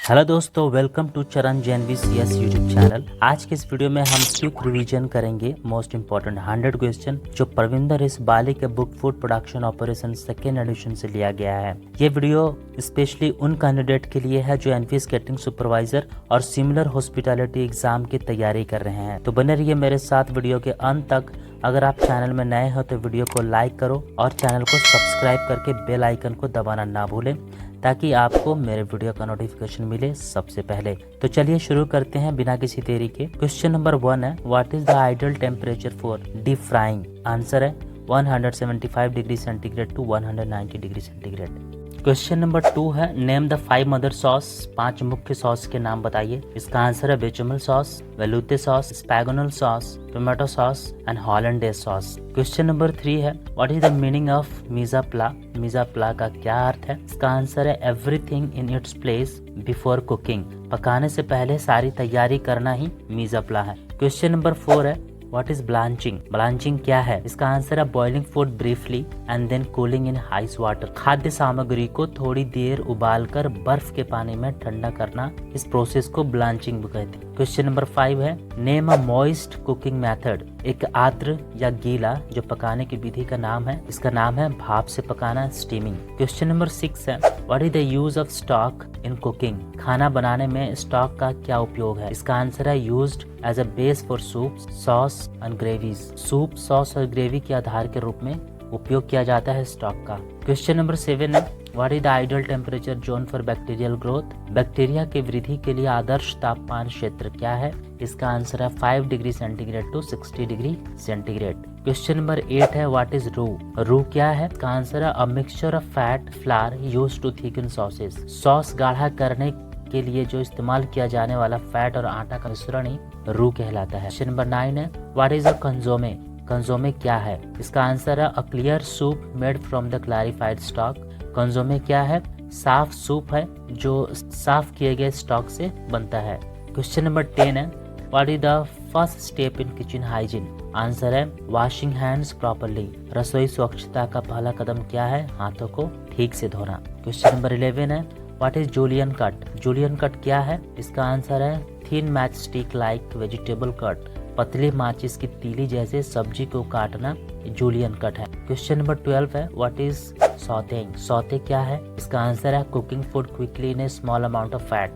Hello दोस्तों, welcome to चरण Jainvi CS YouTube channel. आज के इस वीडियो में हम क्विक रिवीजन करेंगे मोस्ट इंपॉर्टेंट 100 क्वेश्चन जो परविंदर एस बाली के book food production operation second edition से लिया गया है। ये वीडियो स्पेशली उन कैंडिडेट के लिए है जो एनफीएस कैटरिंग सुपरवाइजर और सिमिलर हॉस्पिटैलिटी एग्जाम की तैयारी कर रहे हैं। तो बने रहिए मेरे साथ वीडियो के अंत तक। अगर आप चैनल में नए हो तो वीडियो को लाइक करो और चैनल को सब्सक्राइब करके बेल आइकन को दबाना ना भूलें ताकि आपको मेरे वीडियो का नोटिफिकेशन मिले सबसे पहले। तो चलिए शुरू करते हैं बिना किसी देरी के। क्वेश्चन नंबर 1 है, what is the ideal temperature for deep frying? Answer है 175 degree centigrade to 190 degree centigrade. Question number 2 है, नेम द 5 मदर सॉस। 5 मुख्य सॉस के नाम बताइए। इसका आंसर है bechamel sauce, veloute sauce, espagnole sauce, tomato sauce and hollandaise sauce. Question number 3 है, what is the meaning of mise en place? Mise en place का क्या अर्थ है? इसका आंसर है everything in its place before cooking. पकाने से पहले सारी तैयारी करना ही मीज़ाप्ला है। क्वेश्चन नंबर 4 है, व्हाट इज ब्लांचिंग? ब्लांचिंग क्या है? इसका आंसर है boiling food briefly and then cooling in ice water. खाद्य सामग्री को थोड़ी देर उबालकर बर्फ के पानी में ठंडा करना, इस प्रोसेस को ब्लांचिंग कहते हैं। क्वेश्चन नंबर 5 है, नेम अ मॉइस्ट कुकिंग मेथड। एक आर्द्र या गीला जो पकाने की विधि का नाम है, इसका नाम है भाप से पकाना, स्टीमिंग। क्वेश्चन नंबर 6 है, what is the use of stock in cooking? खाना बनाने में स्टॉक का क्या उपयोग है? इसका आंसर है used as a base for soup, sauce and gravies. Soup, sauce और ग्रेवी के आधार के रूप में उपयोग किया जाता है स्टॉक का। क्वेश्चन नंबर 7 है, what is the ideal temperature zone for bacterial growth? Bacteria के वृद्धि के लिए आदर्श तापमान क्षेत्र क्या है? इसका आंसर है 5 degree centigrade to 60 degree centigrade. Question number 8 है, व्हाट इज रू? रू क्या है? इसका आंसर है a mixture of fat flour used to thicken sauces. Sauce गाढ़ा करने के लिए जो इस्तेमाल किया जाने वाला फैट और आटा का मिश्रण ही रू कहलाता है। क्वेश्चन नंबर 9 है, व्हाट इज अ कंसोमे? कंसोमे क्या है? इसका आंसर है a clear soup made from the clarified stock. Consomme क्या है? साफ सूप है जो साफ किए गए स्टॉक से बनता है। क्वेश्चन नंबर 10 है, what is the first step in kitchen hygiene? Answer है वॉशिंग हैंड्स प्रॉपर्ली। रसोई स्वच्छता का पहला कदम क्या है? हाथों को ठीक से धोना। क्वेश्चन नंबर 11 है, what is julienne cut? Julienne cut क्या है? इसका आंसर है thin match stick like vegetable cut. पतली माचिस की तीली जैसे सब्जी को काटना जूलियन कट है। क्वेश्चन नंबर 12 है, व्हाट इज सॉटेइंग? सॉटे क्या है? इसका आंसर है cooking food quickly in A small amount of fat.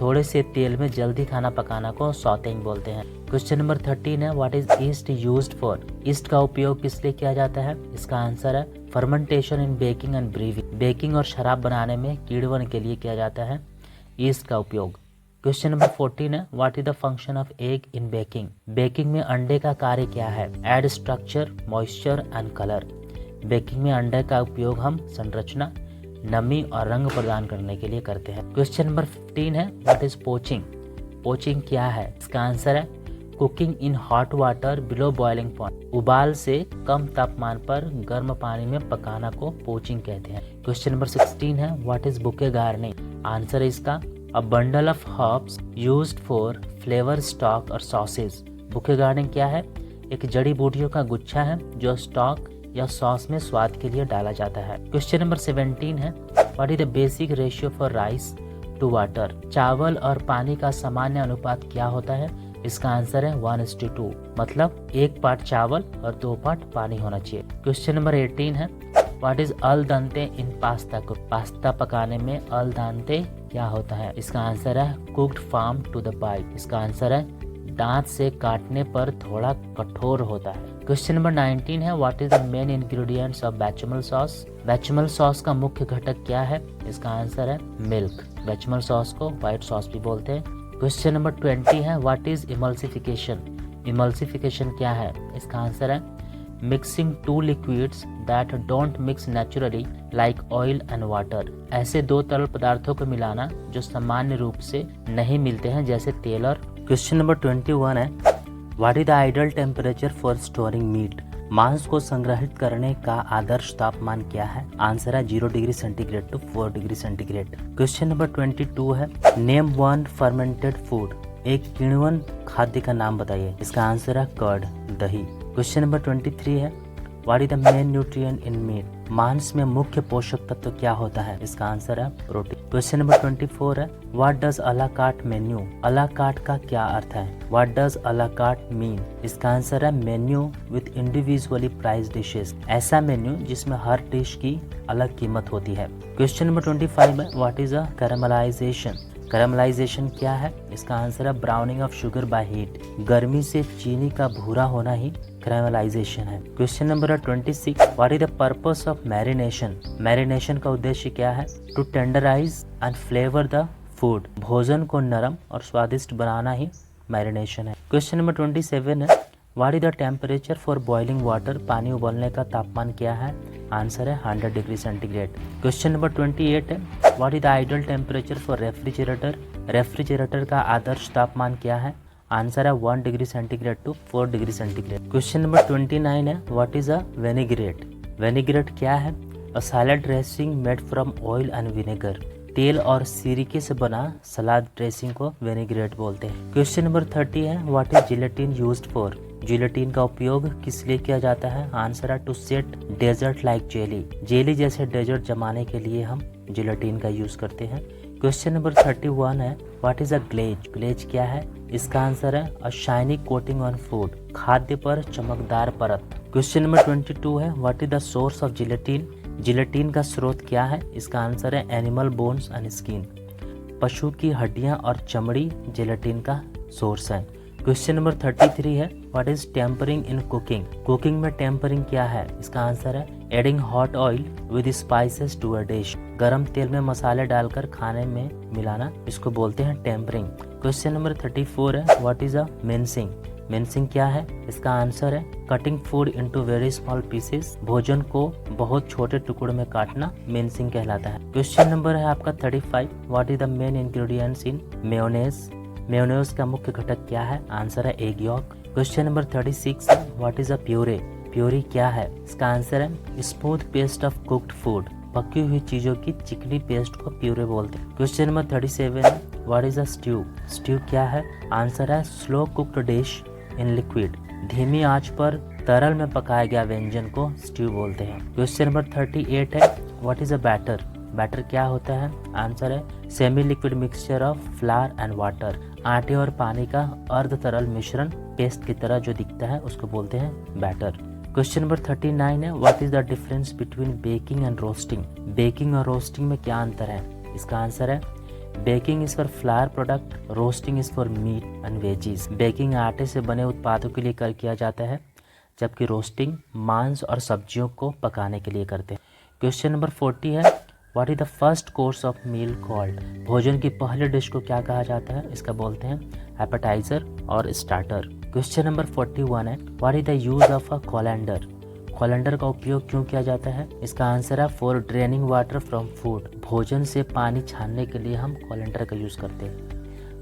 थोड़े से तेल में जल्दी खाना पकाना को सॉटेइंग बोलते हैं। क्वेश्चन नंबर 13 है, what is east used for? East का उपयोग किस लिए किया जाता है? इसका आंसर है fermentation in baking and briefing. Baking और शराब बनाने में कीड़वन के लिए किया जाता है ईस्ट का उपयोग। क्वेश्चन नंबर 14 है, what is the function of egg in baking? Baking में अंडे का कार्य क्या है? Add structure, moisture and colour. Baking में अंडे का उपयोग हम संरचना, नमी और रंग प्रदान करने के लिए करते हैं। क्वेश्चन नंबर 15 है, व्हाट इज पोचिंग? पोचिंग क्या है? इसका आंसर है cooking in hot water below boiling point. उबाल से कम तापमान पर गर्म पानी में पकाना को पोचिंग कहते हैं। क्वेश्चन नंबर 16 है, व्हाट इज बुके गार्निंग? आंसर है इसका a bundle of herbs used for flavour stock और सॉसेज। बुके गार्निंग क्या है? एक जड़ी बूटियों का गुच्छा है जो स्टॉक या सॉस में स्वाद के लिए डाला जाता है। क्वेश्चन नंबर 17 है, what is the basic ratio for rice to water? चावल और पानी का सामान्य अनुपात क्या होता है? इसका आंसर है 1:2, मतलब 1 पार्ट चावल और 2 पार्ट पानी होना चाहिए। क्वेश्चन नंबर 18 है, what is al dente in pasta cook? Pasta पकाने में अल दांते क्या होता है? इसका आंसर है cooked firm to the bite. इसका आंसर है दांत से काटने पर थोड़ा कठोर होता है। क्वेश्चन नंबर 19 है, what is the main ingredients of béchamel sauce? Béchamel sauce का मुख्य घटक क्या है? इसका आंसर है मिल्क। बेचमेल सॉस को व्हाइट सॉस भी बोलते हैं। क्वेश्चन नंबर 20 है, व्हाट इज इमल्सिफिकेशन? इमल्सिफिकेशन क्या है? इसका आंसर है mixing two liquids that don't mix naturally like oil and water. ऐसे 2 तरल पदार्थों को मिलाना जो सामान्य रूप से नहीं मिलते हैं, जैसे तेल और। क्वेश्चन नंबर 21 है, what is the ideal temperature for storing meat? मांस को संग्रहित करने का आदर्श तापमान क्या है? आंसर है 0 degree centigrade to 4 degree centigrade. Question number 22 है, नेम 1 फर्मेंटेड फूड। एक किण्वन खाद्य का नाम बताइए। इसका आंसर है कर्ड, दही। क्वेश्चन नंबर 23 है, what is the main nutrient in meat, मांस में मुख्य पोषक तत्व क्या होता है, इसका आंसर है प्रोटीन। क्वेश्चन नंबर 24 है what does a la carte menu, a la carte का क्या अर्थ है, what does a la carte mean, इसका आंसर है menu with individually price dishes, ऐसा मेन्यू जिसमें हर डिश की अलग कीमत होती है। क्वेश्चन नंबर 25 है व्हाट इज अ कैरामलाइजेशन, कैरामलाइजेशन क्या है, इसका आंसर है browning of sugar by heat, गर्मी से चीनी का भूरा होना ही कैरामलाइजेशन है। Question number 26 what is the purpose of marination, marination का उद्देश्य क्या है, to tenderise and flavour the food, भोजन को नरम और स्वादिष्ट बनाना ही मैरिनेशन है। क्वेश्चन नंबर 27 है what is the temperature for boiling water, पानी उबलने का तापमान क्या है, आंसर है 100 डिग्री सेंटीग्रेड। क्वेश्चन नंबर 28 है what is the ideal temperature for refrigerator, refrigerator का आदर्श तापमान क्या है, आंसर है 1 degree centigrade to 4 degree centigrade. Question number 29 है what is a vinaigrette, vinaigrette क्या है, a salad dressing made from oil and vinegar, तेल और सिरके से बना सलाद ड्रेसिंग को वेनिग्रेट बोलते हैं। क्वेश्चन नंबर 30 है what is gelatin used for, gelatin का उपयोग किस लिए किया जाता है, आंसर है to set dessert like jelly, jelly जैसे डेजर्ट जमाने के लिए हम जिलेटिन का यूज करते हैं। क्वेश्चन नंबर 31 है what is a glaze, glaze क्या है, इसका आंसर है a shiny coating on food, खाद्य पर चमकदार परत। क्वेश्चन नंबर 22 है what is the source of gelatin, gelatin का स्रोत क्या है, इसका आंसर है एनिमल बोन्स एंड स्किन, पशु की हड्डियां और चमड़ी जिलेटिन का सोर्स है। क्वेश्चन नंबर 33 है what is tempering in cooking, cooking में टेम्परिंग क्या है, इसका आंसर है adding hot oil with spices to a dish, गरम तेल में मसाले डालकर खाने में मिलाना, इसको बोलते हैं टेम्परिंग। क्वेश्चन नंबर 34 है what is a mincing, mincing क्या है, इसका आंसर है cutting food into very small pieces, भोजन को बहुत छोटे टुकड़ों में काटना मिन्सिंग कहलाता है। क्वेश्चन नंबर है आपका 35 what is the main ingredients in mayonnaise, mayonnaise का मुख्य घटक क्या है, आंसर है एग यॉक। क्वेश्चन नंबर 36 है what is a puree, puree क्या है, इसका आंसर है smooth paste of cooked food, पकी हुई चीजों की चिकनी पेस्ट को प्यूरे बोलते हैं। क्वेश्चन नंबर 37 है what is a stew, stew क्या है, आंसर है slow cooked dish in liquid, धीमी आंच पर तरल में पकाया गया व्यंजन को स्ट्यू बोलते हैं। क्वेश्चन नंबर 38 है what is a batter, batter क्या होता है, आंसर है semi liquid mixture of flour and water, आटे और पानी का अर्ध तरल मिश्रण पेस्ट की तरह जो दिखता है उसको बोलते हैं बैटर। क्वेश्चन नंबर 39 है what is the difference between baking and roasting, baking और रोस्टिंग में क्या अंतर है, इसका आंसर है baking is for flower product, roasting is for meet and veggies, baking आटे से बने उत्पादों के लिए किया जाता है जबकि रोस्टिंग मांस और सब्जियों को पकाने के लिए करते हैं। क्वेश्चन नंबर 40 है what is the first course of meal called, भोजन की पहली डिश को क्या कहा जाता है, इसका बोलते हैं एपेटाइजर और स्टार्टर। क्वेश्चन नंबर 41 है what is the use of a colander, colander का उपयोग क्यों किया जाता है, इसका आंसर है for draining water from food, भोजन से पानी छानने के लिए हम कोलैंडर का यूज करते हैं।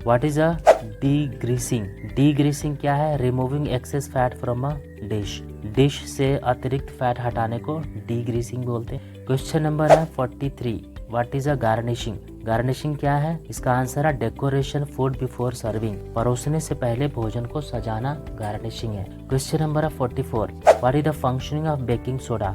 व्हाट इज अ डीग्रीसिंग, डीग्रीसिंग क्या है, removing access fat from a dish, dish से अतिरिक्त फैट हटाने को डीग्रीसिंग बोलते हैं। क्वेश्चन नंबर है 43 what is a garnishing, garnishing क्या है, इसका आंसर है डेकोरेशन फूड बिफोर सर्विंग, परोसने से पहले भोजन को सजाना गार्निशिंग है। क्वेश्चन नंबर है 44 what is the functioning of baking soda,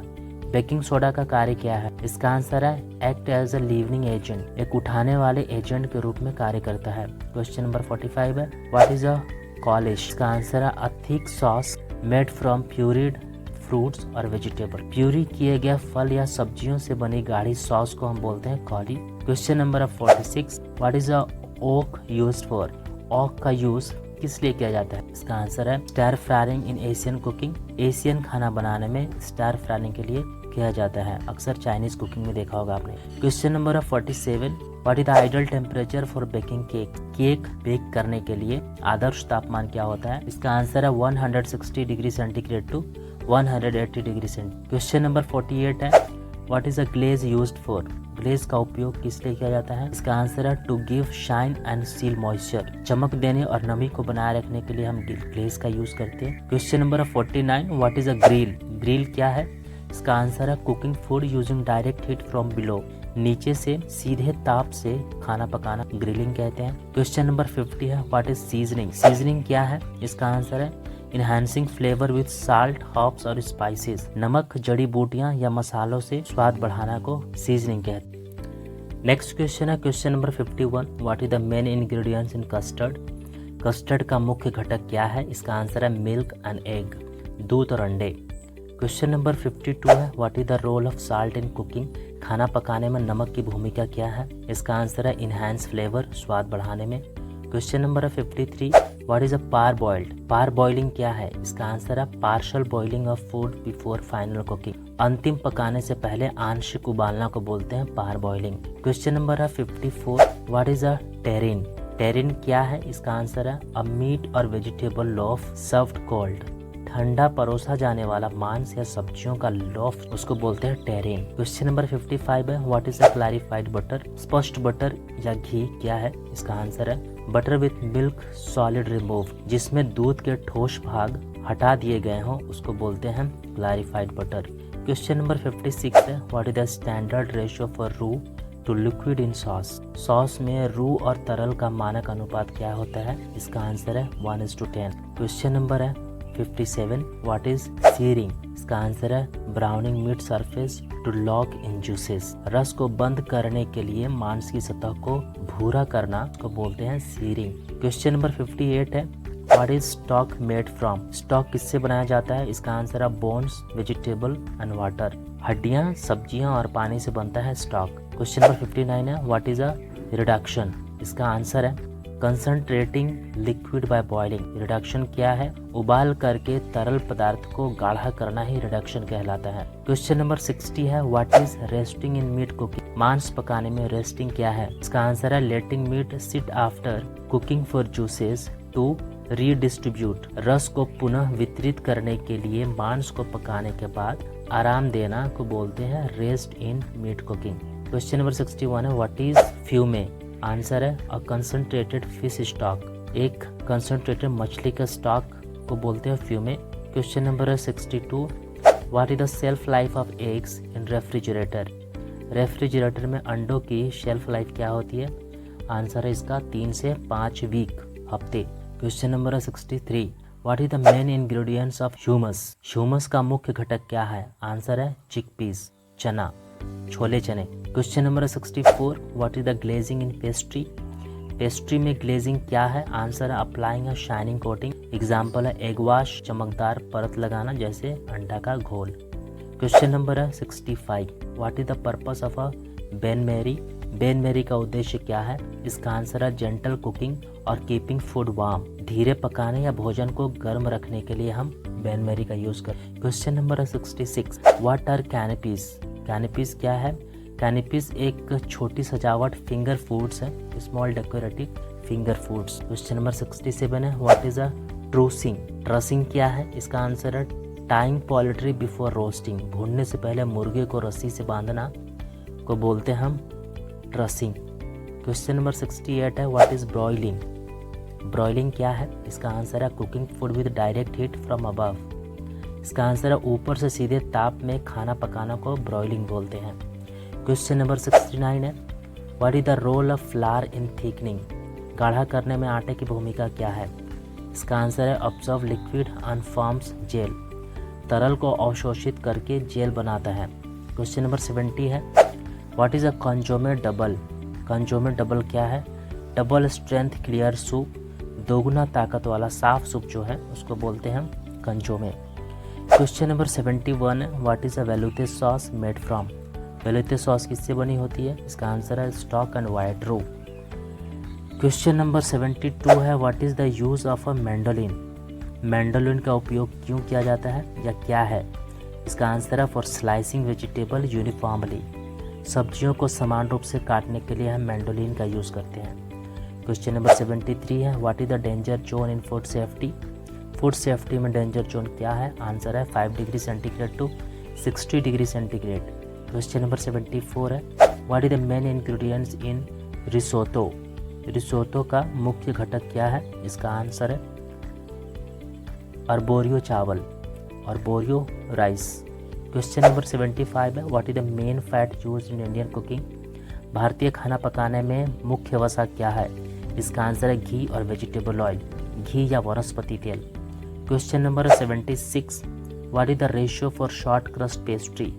baking soda का कार्य क्या है, इसका आंसर है एक्ट एज अ लीवनिंग एजेंट, एक उठाने वाले एजेंट के रूप में कार्य करता है। क्वेश्चन नंबर 45 है व्हाट इज अ कॉलिश, इसका आंसर है a thick sauce made from pureed fruits और वेजिटेबल, प्यूरी किए गए फल या सब्जियों से बनी गाढ़ी सॉस को हम बोलते हैं coulis. Question number 46 what is a wok used for, wok का यूज किस लिए किया जाता है, इसका आंसर है stir frying in Asian cooking, Asian खाना बनाने में स्टर फ्राइंग के लिए किया जाता है, अक्सर चाइनीज कुकिंग में देखा होगा आपने। Question number 47 what is the ideal temperature for baking cake, cake bake करने के लिए आदर्श तापमान क्या होता है, इसका आंसर है 160 degree centigrade to 180 degree centigrade. Question number 48 है what is a glaze used for, glaze का उपयोग किस लिए किया जाता है, इसका आंसर है to give shine and seal moisture, चमक देने और नमी को बनाए रखने के लिए हम ग्लेज का यूज करते हैं। Question number 49 what is a grill, grill क्या है, इसका आंसर है cooking food using direct heat from below, नीचे से सीधे ताप से खाना पकाना ग्रिलिंग कहते हैं। क्वेश्चन नंबर 50 है व्हाट इज सीजनिंग, सीजनिंग क्या है, इसका आंसर है enhancing flavour with salt, hops और स्पाइसेस। नमक, जड़ी बूटियां या मसालों से स्वाद बढ़ाना को सीजनिंग कहते हैं। नेक्स्ट क्वेश्चन है question number 51, what is the main ingredients in custard. Custard का मुख्य घटक क्या है? इसका आंसर है मिल्क एंड एग, दूध और अंडे। क्वेश्चन नंबर 52 है what is the role of salt in cooking. खाना पकाने में नमक की भूमिका क्या है? इसका आंसर है इनहैंस फ्लेवर, स्वाद बढ़ाने में। क्वेश्चन नंबर है 53, what is a par boiled. Par boiling क्या है? इसका आंसर है partial boiling of food before final cooking. अंतिम पकाने से पहले आंशिक उबालना को बोलते हैं पार बॉइलिंग। क्वेश्चन नंबर है 54, व्हाट इज अ टेरिन। टेरिन क्या है? इसका आंसर है अ मीट और वेजिटेबल लोफ सर्व्ड कोल्ड। ठंडा परोसा जाने वाला मांस या सब्जियों का लोफ, उसको बोलते हैं टेरिन। क्वेश्चन नंबर 55 है what is a clarified butter. स्पष्ट बटर या घी क्या है? इसका आंसर है butter with milk solid remove, जिसमें दूध के ठोस भाग हटा दिए गए हों, उसको बोलते हैं क्लैरिफाइड बटर। क्वेश्चन नंबर 56 है what is the standard ratio for रू to liquid in sauce. Sauce में रू और तरल का मानक अनुपात क्या होता है? इसका आंसर है 1:10। क्वेश्चन नंबर है 57, व्हाट इज सीरिंग। इसका आंसर है browning meat surface to lock in juices. रस को बंद करने के लिए मांस की सतह को भूरा करना को बोलते हैं सीरिंग। क्वेश्चन नंबर 58 है what is stock made from. Stock किससे बनाया जाता है? इसका आंसर है बोन्स, वेजिटेबल एंड वाटर। हड्डियां, सब्जियां और पानी से बनता है स्टॉक। क्वेश्चन नंबर 59 है व्हाट इज अ रिडक्शन। इसका आंसर है concentrating liquid by boiling. Reduction क्या है? उबाल करके तरल पदार्थ को गाढ़ा करना ही रिडक्शन कहलाता है। क्वेश्चन नंबर 60 है what is resting in meat cooking. मांस पकाने में रेस्टिंग क्या है? इसका आंसर है letting meat sit after cooking for juices to redistribute. रस को पुनः वितरित करने के लिए मांस को पकाने के बाद आराम देना को बोलते हैं rest in meat cooking. Question number 61 है व्हाट इज फ्यूमे। आंसर है अ कंसंट्रेटेड फिश स्टॉक। एक कंसंट्रेटेड मछली का स्टॉक को बोलते हैं फ्यूमे। क्वेश्चन नंबर है 62, what is the shelf life of eggs in refrigerator. Refrigerator में अंडों की शेल्फ लाइफ क्या होती है? आंसर है इसका 3 से 5 वीक, हफ्ते। क्वेश्चन नंबर है 63, what is the main ingredients of humus. Humus का मुख्य घटक क्या है? आंसर है चिकपीस, चना, छोले चने। Question number 64, what is the glazing in pastry. Pastry में ग्लेजिंग क्या है? आंसर है applying a shining coating. Example है एग वाश, चमकदार परत लगाना जैसे अंडा का घोल। क्वेश्चन नंबर है 65, what is the purpose of a bain marie. Bain marie का उद्देश्य क्या है? इसका आंसर है जेंटल कुकिंग और कीपिंग फूड वार्म। धीरे पकाने या भोजन को गर्म रखने के लिए हम बेन मैरी का यूज करते। क्वेश्चन नंबर है 66, व्हाट आर कैनपीज। कैनपीज क्या है? कैनपीज एक छोटी सजावट फिंगर फूड्स है, small decorative finger foods. Question number 67 है व्हाट इज अ ट्रूसिंग। ट्रसिंग क्या है? इसका आंसर है टाइंग पोल्ट्री बिफोर रोस्टिंग। भूनने से पहले मुर्गे को रस्सी से बांधना को बोलते हैं हम ट्रसिंग। क्वेश्चन नंबर 68 है व्हाट इज ब्रॉयलिंग। ब्रॉयलिंग क्या है? इसका आंसर है cooking food with direct heat from above. इसका आंसर है ऊपर से सीधे ताप में खाना पकाना को ब्रॉयलिंग बोलते हैं। क्वेश्चन नंबर 69 है what is the role of flour in thickening. गाढ़ा करने में आटे की भूमिका क्या है? इसका आंसर है observe liquid and forms gel. तरल को अवशोषित करके जेल बनाता है। क्वेश्चन नंबर 70 है what is a consomme double. Consomme double क्या है? डबल स्ट्रेंथ क्लियर सूप, दोगुना ताकत वाला साफ सूप जो है उसको बोलते हैं हम कंजोमे। क्वेश्चन नंबर 71 है what is a veloute sauce made from. Veloute sauce किससे बनी होती है? इसका आंसर है स्टॉक एंड वाइट रो। क्वेश्चन नंबर 72 है what is the use of a mandoline. Mandoline का उपयोग क्यों किया जाता है या क्या है? इसका आंसर है फॉर स्लाइसिंग वेजिटेबल यूनिफॉर्मली। सब्जियों को समान रूप से काटने के लिए हम मैंडोलिन का यूज करते हैं। क्वेश्चन नंबर 73 है what is the danger zone in food safety. Food safety में डेंजर जोन क्या है? आंसर है 5 degree centigrade to 60 degree centigrade. Question number 74 है what is the main ingredients in risotto. Risotto का मुख्य घटक क्या है? इसका आंसर है अर्बोरियो चावल, अर्बोरियो राइस। क्वेश्चन नंबर 75 है what is the main fat used in Indian cooking. भारतीय खाना पकाने में मुख्य वसा क्या है? इसका आंसर है घी और वेजिटेबल ऑयल, घी या वनस्पति तेल। Question number 76, what is the ratio for short crust pastry?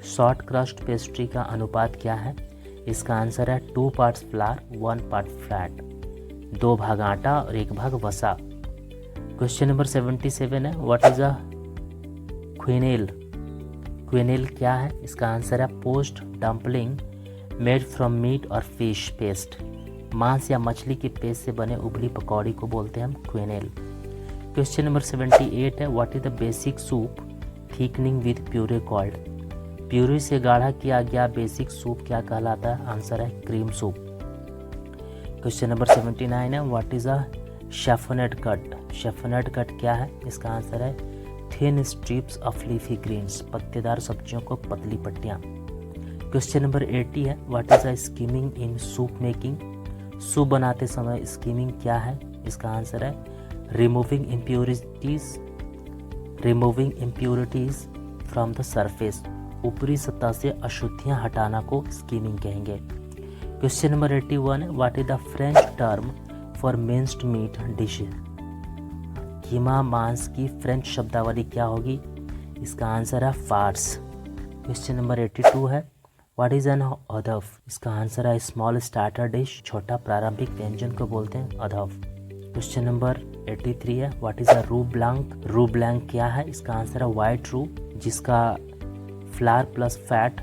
Short crust pastry का अनुपात क्या है? इसका आंसर है 2 पार्ट्स फ्लावर 1 पार्ट फैट, 2 भाग आटा और 1 भाग वसा। क्वेश्चन नंबर 77 है, व्हाट इज अ क्विनेल? क्विनेल क्या है? इसका आंसर है post dumpling made from meat और फिश पेस्ट। मांस या मछली के पेस्ट से बने उबली पकौड़ी को बोलते हैं हम क्विनेल। क्वेश्चन नंबर 78 है, what is the basic soup thickening with puree called? Puree से गाढ़ा किया गया बेसिक सूप क्या कहलाता है? आंसर है क्रीम सूप। क्वेश्चन नंबर 79 है, what is a chiffonade cut? Chiffonade cut क्या है? इसका आंसर है thin strips of leafy greens, पत्तेदार सब्जियों को पतली पट्टियाँ। क्वेश्चन नंबर 80 है, what is a skimming in soup making? Soup बनाते समय स्कीमिंग क्या है? इसका आंसर है removing impurities from the surface, ऊपरी सतह से अशुद्धियां हटाना को स्कीमिंग कहेंगे। क्वेश्चन नंबर 81 है, what is the French term for minced meat dish? कीमा मांस की फ्रेंच शब्दावली क्या होगी? इसका आंसर है फार्स। क्वेश्चन नंबर 82 है, व्हाट इज एन अधव? इसका आंसर है स्मॉल स्टार्टर डिश, छोटा प्रारंभिक व्यंजन को बोलते हैं अधव। क्वेश्चन नंबर 83 है, व्हाट इज अ रू ब्लांक? रू ब्लांक क्या है? इसका आंसर है वाइट रू, जिसका flower plus fat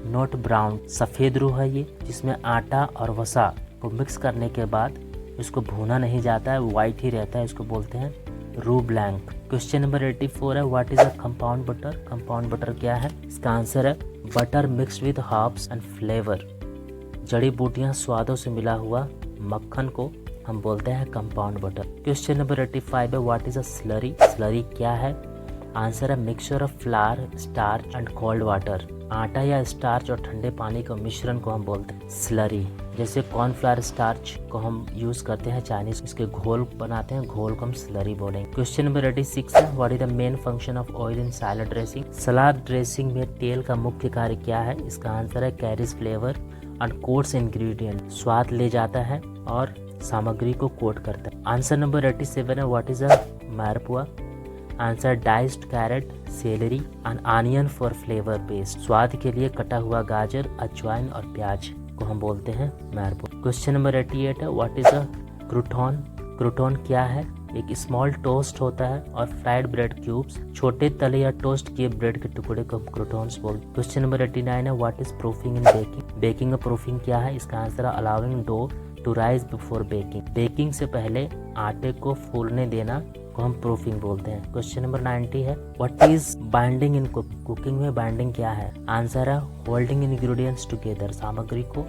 not brown, सफ़ेद रू है ये, जिसमें आटा और वसा को मिक्स करने के बाद इसको भूना नहीं जाता है, वाइट ही रहता है, इसको बोलते हैं रू ब्लैंक। क्वेश्चन नंबर 84 है, what is a compound butter? Compound butter क्या है? इसका आंसर है butter mixed with herbs and flavour, जड़ी बूटियां स्वादों से मिला हुआ मक्खन को हम बोलते हैं कंपाउंड बटर। क्वेश्चन नंबर 85 है, what is a slurry? Slurry क्या है? आंसर है mixture of flower, starch and cold water, आटा या स्टार्च और ठंडे पानी का मिश्रण को हम बोलते हैं स्लरी। जैसे कॉर्नफ्लावर स्टार्च को हम यूज करते हैं चाइनीज, इसके घोल बनाते हैं, घोल को हम स्लरी बोलेंगे। क्वेश्चन नंबर 86 है, what is the main function of oil in salad dressing? Salad dressing में तेल का मुख्य कार्य क्या है? इसका आंसर है carries flavour and quotes ingredient, स्वाद ले जाता है और सामग्री को कोट करता है। आंसर नंबर 87 है, what is a mirepoix? Answer diced carrot, celery and onion for flavour paste, स्वाद के लिए कटा हुआ गाजर, अजवाइन और प्याज को हम बोलते हैं मारपुआ। क्वेश्चन नंबर 88 है, what is a crouton? Crouton क्या है? एक स्मॉल टोस्ट होता है और फ्राइड ब्रेड क्यूब्स, छोटे तले या टोस्ट किए ब्रेड के टुकड़े को हम क्रूटॉन्स बोलते हैं। क्वेश्चन नंबर 89 है, what is proofing in baking? Baking और प्रूफिंग क्या है? इसका आंसर है allowing dough to rise before baking, baking से पहले आटे को फूलने देना को हम प्रूफिंग बोलते हैं। क्वेश्चन नंबर 90 है, what is binding in cooking में बाइंडिंग क्या है? आंसर है होल्डिंग इंग्रेडिएंट्स टुगेदर, सामग्री को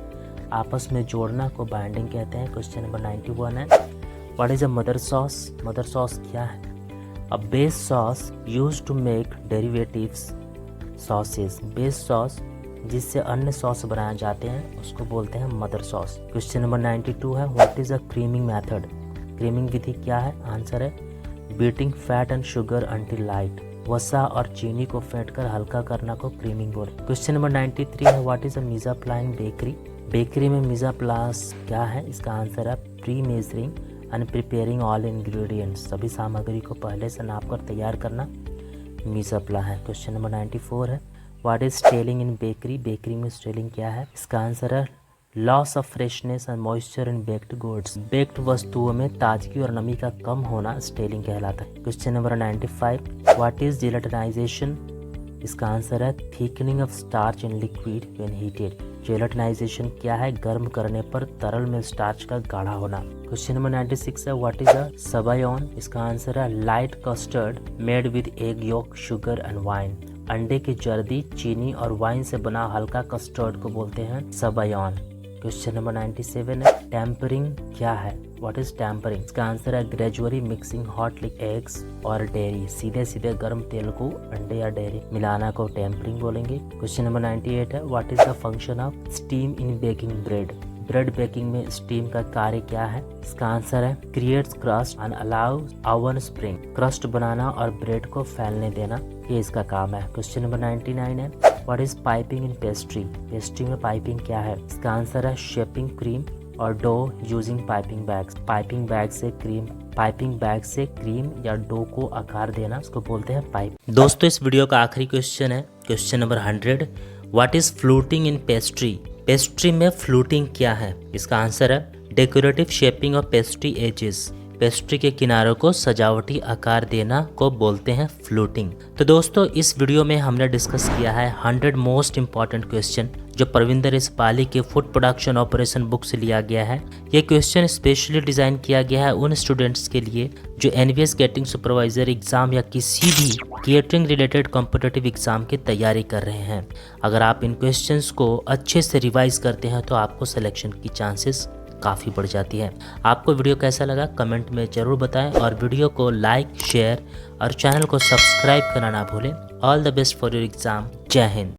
आपस में जोड़ना को बाइंडिंग कहते हैं। क्वेश्चन नंबर 91 है, what is a mother sauce? Mother sauce क्या है? A base sauce used to make derivatives sauces, base sauce जिससे अन्य सॉस बनाए जाते हैं उसको बोलते हैं मदर सॉस। क्वेश्चन नंबर 92 है, what is a creaming method? Creaming विधि क्या है? आंसर है beating fat and sugar until light, वसा और चीनी को फेंटकर हल्का करना को क्रीमिंग बोले। क्वेश्चन नंबर 93 है, what is a mise en place in bakery? Bakery में मीज़ाप्लास क्या है? इसका आंसर है premeasuring and preparing all ingredients, सभी सामग्री को पहले से नापकर तैयार करना मीज़ाप्ला है। क्वेश्चन नंबर 94 है, what is staling in bakery? Bakery में स्टेलिंग क्या है? इसका आंसर है loss of freshness and moisture in baked goods, baked वस्तुओं में ताजगी और नमी का कम होना स्टेलिंग कहलाता है। Question number 95, what is gelatinisation? इसका आंसर है thickening of starch in liquid when heated, gelatinisation क्या है? गर्म करने पर तरल में स्टार्च का गाढ़ा होना। क्वेश्चन नंबर 96 है, व्हाट इज अ सबायोन? इसका आंसर है light custard made with egg yolk, sugar and wine, अंडे की जर्दी, चीनी और वाइन से बना हल्का कस्टर्ड को बोलते हैं सबायोन। क्वेश्चन नंबर 97 है, टेम्परिंग क्या है? What is tempering? इसका आंसर है ग्रेजुअली मिक्सिंग हॉट एग्स और डेयरी, सीधे सीधे गर्म तेल को अंडे या डेयरी मिलाना को टेम्परिंग बोलेंगे। क्वेश्चन नंबर 98 है, what is the function of steam in baking bread? Bread baking में स्टीम का कार्य क्या है? इसका आंसर है creates crust and allow oven spring, crust बनाना और ब्रेड को फैलने देना, ये इसका काम है। क्वेश्चन नंबर 99 है, what is piping in pastry? Pastry में पाइपिंग क्या है? इसका आंसर है शेपिंग क्रीम और dough using piping bags. Piping bag से क्रीम या डो को आकार देना, उसको बोलते हैं पाइप। दोस्तों इस वीडियो का आखिरी क्वेश्चन है, question number 100। What is fluting in pastry? Pastry में फ्लूटिंग क्या है? इसका आंसर है decorative shaping of pastry edges. Pastry के किनारों को सजावटी आकार देना को बोलते हैं फ्लूटिंग। तो दोस्तों इस वीडियो में हमने डिस्कस किया है 100 मोस्ट इंपॉर्टेंट क्वेश्चन जो परविंदर एस बाली के फूड प्रोडक्शन ऑपरेशन बुक से लिया गया है। ये क्वेश्चन स्पेशली डिजाइन किया गया है उन स्टूडेंट्स के लिए जो एनवीएस कैटरिंग सुपरवाइजर एग्जाम या किसी भी कैटरिंग रिलेटेड कॉम्पिटिटिव एग्जाम की तैयारी कर रहे हैं। अगर आप इन क्वेश्चंस को अच्छे से रिवाइज करते हैं तो आपको सिलेक्शन की चांसेस काफ़ी बढ़ जाती है। आपको वीडियो कैसा लगा कमेंट में ज़रूर बताएं और वीडियो को लाइक, शेयर और चैनल को सब्सक्राइब करना ना भूलें। All the best for your exam. जय हिंद।